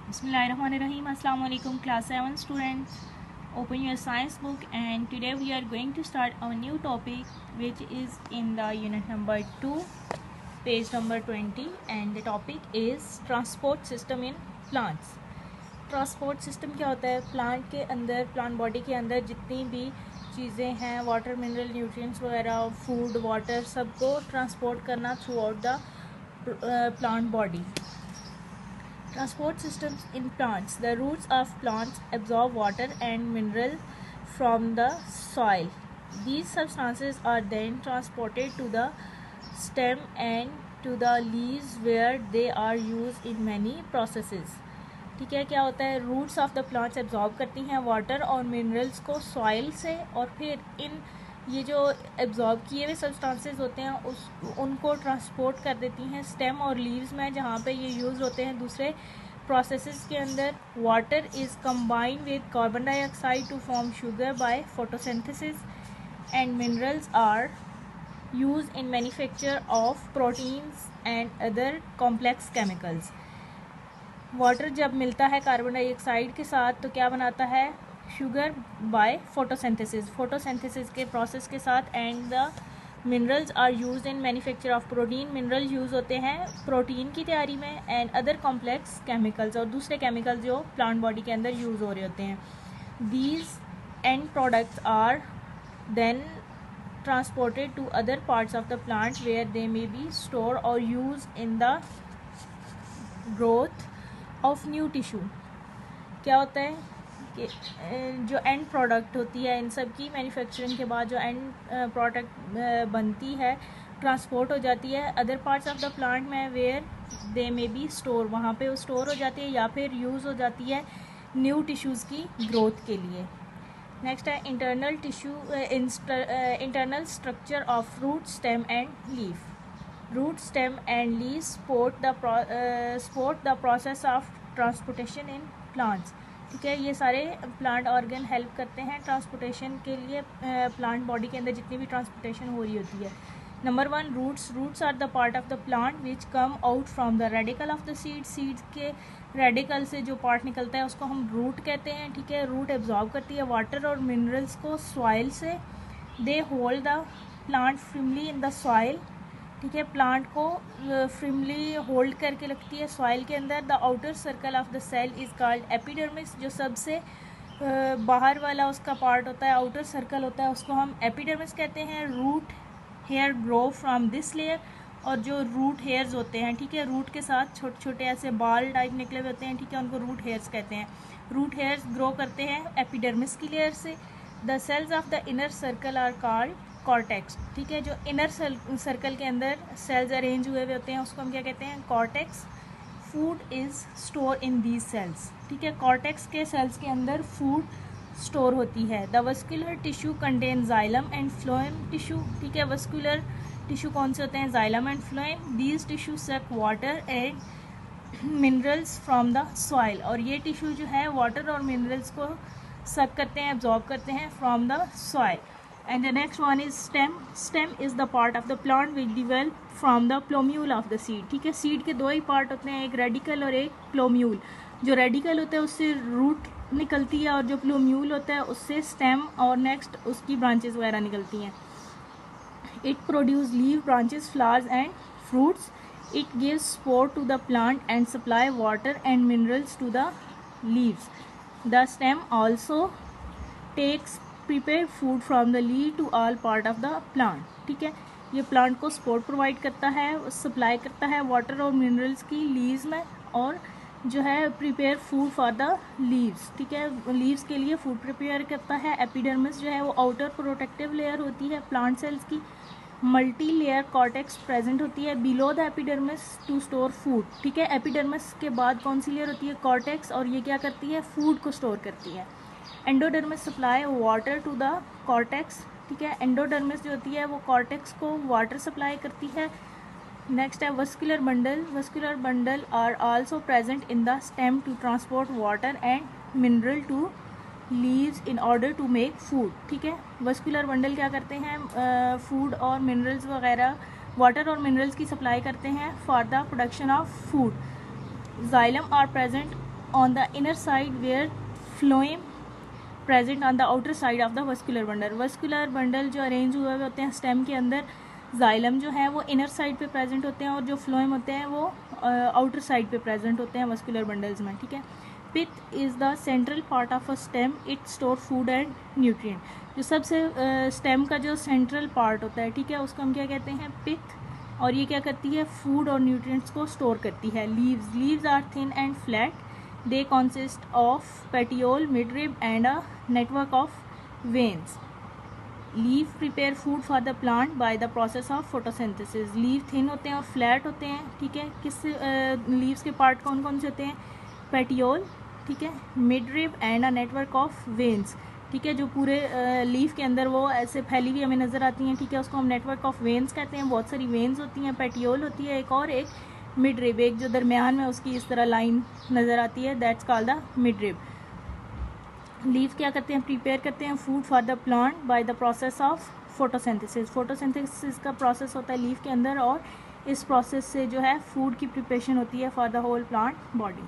Bismillahirrahmanirrahim. Assalamu alaikum class 7 students. Open your science book and today we are going to start a new topic which is in the unit number 2 page number 20 and the topic is transport system in plants. Transport system क्या होता है? Plant के अंदर, plant body के अंदर जितनी भी चीज़ें हैं, वाटर, मिनरल, न्यूट्रिएंट्स वगैरह, फूड, वाटर, सबको ट्रांसपोर्ट करना through out the plant body. Transport systems in plants. The roots of plants absorb water and mineral from the soil. These substances are then transported to the stem and to the leaves where they are used in many processes. ठीक है, क्या होता है? Roots of the plants absorb करती हैं water और minerals को soil से, और फिर इन ये जो एब्जॉर्ब किए हुए सब्सटेंसेस होते हैं उनको ट्रांसपोर्ट कर देती हैं स्टेम और लीव्स में, जहाँ पे ये यूज़ होते हैं दूसरे प्रोसेसेस के अंदर. Water is combined with carbon dioxide to form sugar by photosynthesis and minerals are use in manufacture of proteins and other complex chemicals. Water जब मिलता है कार्बन डाइऑक्साइड के साथ तो क्या बनाता है? शुगर बाय फोटोसिंथेसिस के प्रोसेस के साथ. And the minerals are used in manufacture of protein. Mineral use होते हैं प्रोटीन की तैयारी में. एंड अदर कॉम्प्लेक्स केमिकल्स, और दूसरे केमिकल्स जो प्लांट बॉडी के अंदर यूज़ हो रहे होते हैं. These end products are then transported to other parts of the plant where they may be stored or used in the growth of new tissue. क्या होता है कि जो एंड प्रोडक्ट होती है इन सब की मैन्युफैक्चरिंग के बाद जो एंड प्रोडक्ट बनती है ट्रांसपोर्ट हो जाती है other parts of the plant में where they may be store, वहाँ पे वो स्टोर हो जाती है या फिर यूज़ हो जाती है न्यू टिश्यूज़ की ग्रोथ के लिए. नेक्स्ट है internal tissue, internal structure of root, stem and leaf. Root, stem and leaf support the process of transportation in plants. ठीक है, ये सारे प्लांट ऑर्गन हेल्प करते हैं ट्रांसपोर्टेशन के लिए. प्लांट बॉडी के अंदर जितनी भी ट्रांसपोर्टेशन हो रही होती है. Number 1 roots. Roots are the part of the plant which come out from the radical of the seed. Seeds के रेडिकल से जो पार्ट निकलता है उसको हम रूट कहते हैं. ठीक है, रूट एब्जॉर्ब करती है वाटर और मिनरल्स को सॉइल से. They hold the plant firmly in the soil. ठीक है, प्लांट को फ्रिमली होल्ड करके रखती है सॉइल के अंदर. The outer circle of the cell is called epidermis. जो सबसे बाहर वाला उसका पार्ट होता है, आउटर सर्कल होता है, उसको हम एपिडर्मिस कहते हैं. Root hair grow from this layer. और जो रूट हेयर्स होते हैं, ठीक है, रूट के साथ छोटे छोटे ऐसे बाल टाइप निकले हुए होते हैं, ठीक है, उनको रूट हेयर्स कहते हैं. रूट हेयर्स ग्रो करते हैं एपिडर्मिस की लेयर से. The cells of the inner circle are called cortex. ठीक है, जो इनर सर्कल के अंदर सेल्स अरेंज हुए हुए होते हैं उसको हम क्या कहते हैं? Cortex. Food is store in these cells. ठीक है, कॉर्टेक्स के सेल्स के अंदर फूड स्टोर होती है. The vascular tissue contain xylem and phloem tissue. ठीक है, वस्कुलर टिश्यू कौन से होते हैं? Xylem and phloem. These tissue suck water and minerals from the soil. और ये टिश्यू जो है वाटर और मिनरल्स को सक करते हैं, एब्जॉर्ब करते हैं from the soil. And the next one is stem. Stem is the part of the plant which develop from the plumule of the seed. ठीक है, सीड के दो ही पार्ट होते हैं, एक रेडिकल और एक प्लोम्यूल. जो रेडिकल होता है उससे रूट निकलती है और जो प्लोम्यूल होता है उससे स्टेम और नेक्स्ट उसकी ब्रांचेस वगैरह निकलती हैं. It produce leave, branches, flowers and fruits. It gives support to the plant and supply water and minerals to the leaves. The stem also takes prepare food from the leave to all part of the plant. ठीक है, ये plant को support provide करता है, supply करता है water और minerals की लीव्स में, और जो है prepare food for the leaves. ठीक है, लीव्स के लिए फूड प्रिपेयर करता है. एपिडर्मिस जो है वो आउटर प्रोटेक्टिव लेयर होती है प्लांट सेल्स की. मल्टी लेयर कॉर्टेक्स प्रेजेंट होती है below the epidermis to store food. ठीक है, एपिडर्मिस के बाद कौन सी लेयर होती है? कॉर्टेक्स. और ये क्या करती है? फूड को स्टोर करती है. Endodermis supply water to the cortex. ठीक है, एंडोडर्मिस जो होती है वो कॉर्टेक्स को वाटर सप्लाई करती है. नेक्स्ट है vascular bundle. Vascular bundle are also present in the stem to transport water and mineral to leaves in order to make food. ठीक है, वस्कुलर बंडल क्या करते हैं? फूड और मिनरल्स वगैरह, वाटर और मिनरल्स की सप्लाई करते हैं for the production of food. Xylem are present on the inner side where phloem present on the outer side of the vascular bundle. vascular bundle जो अरेंज हुए हुए होते हैं स्टेम के अंदर, जाइलम जो है वो इनर साइड पे प्रेजेंट होते हैं और जो फ्लोएम होते हैं वो आउटर साइड पे प्रेजेंट होते हैं वस्कुलर बंडल्स में, ठीक है। Pith is the central part of a stem, it store food and nutrient. जो सबसे स्टेम का जो सेंट्रल पार्ट होता है, ठीक है, उसको हम क्या कहते हैं, पिथ, और ये क्या करती है, फूड और न्यूट्रिएंट्स को स्टोर करती है। Leaves are thin and flat, they consist of petiole, midrib and a network of veins. Leave prepare food for the plant by the process of photosynthesis. Leave thin होते हैं और flat होते हैं, ठीक है। किस लीव्स के पार्ट कौन कौन से होते हैं, पेटियोल, ठीक है, midrib and a network of veins, ठीक है। जो पूरे लीफ के अंदर वो ऐसे फैली हुई हमें नज़र आती हैं, ठीक है, उसको हम नेटवर्क ऑफ वेन्स कहते हैं। बहुत सारी वेन्स होती हैं, पेटियोल होती है एक, और एक मिडरिब, एक जो दरमियान में उसकी इस तरह लाइन नज़र आती है, that's called the midrib. Leave क्या करते हैं, प्रिपेयर करते हैं food for the plant by the process of photosynthesis. Photosynthesis का प्रोसेस होता है लीफ के अंदर, और इस प्रोसेस से जो है फूड की प्रिपरेशन होती है for the whole plant body.